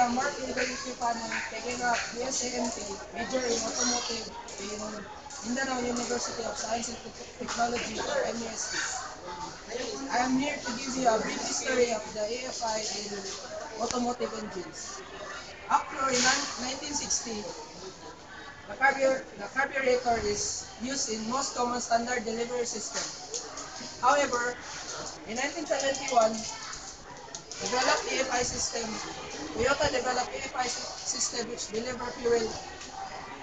Mark Ilverio Panon, taking up BSAMT, major in automotive in Mindanao University of Science and Technology or MEST. I am here to give you a brief history of the AFI in automotive engines. Up to in 1960, the carburetor is used in most common standard delivery system. However, in 1971, developed AFI system, Toyota developed AFI system which deliver fuel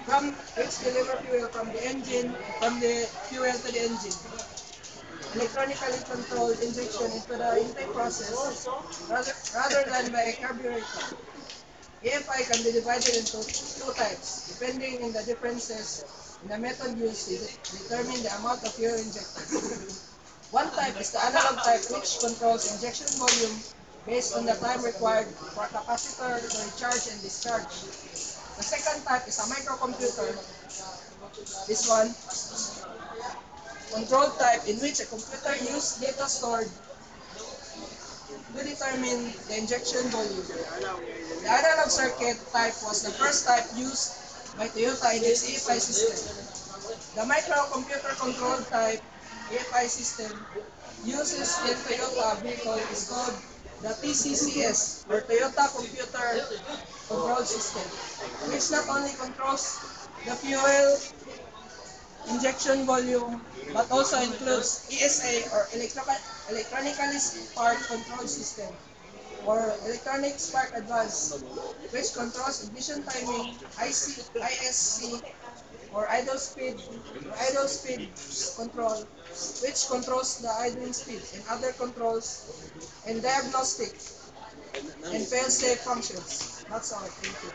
from the engine, from the fuel to the engine. Electronically controlled injection into the intake process rather than by a carburetor. AFI can be divided into two types, depending on the differences in the method used to determine the amount of fuel injected. One type is the analog type, which controls injection volume based on the time required for capacitor to recharge and discharge. The second type is a microcomputer. This one, control type, in which a computer uses data stored to determine the injection volume. The analog circuit type was the first type used by Toyota in its AFI system. The microcomputer control type AFI system uses in Toyota vehicle is called the TCCS, or Toyota Computer Control System, which not only controls the fuel injection volume but also includes ESA, or Electronically Spark Control System, or Electronic Spark Advance, which controls ignition timing, ISC, or idle speed control, which controls the idling speed and other controls, and diagnostic and fail-safe functions. That's all. Thank you.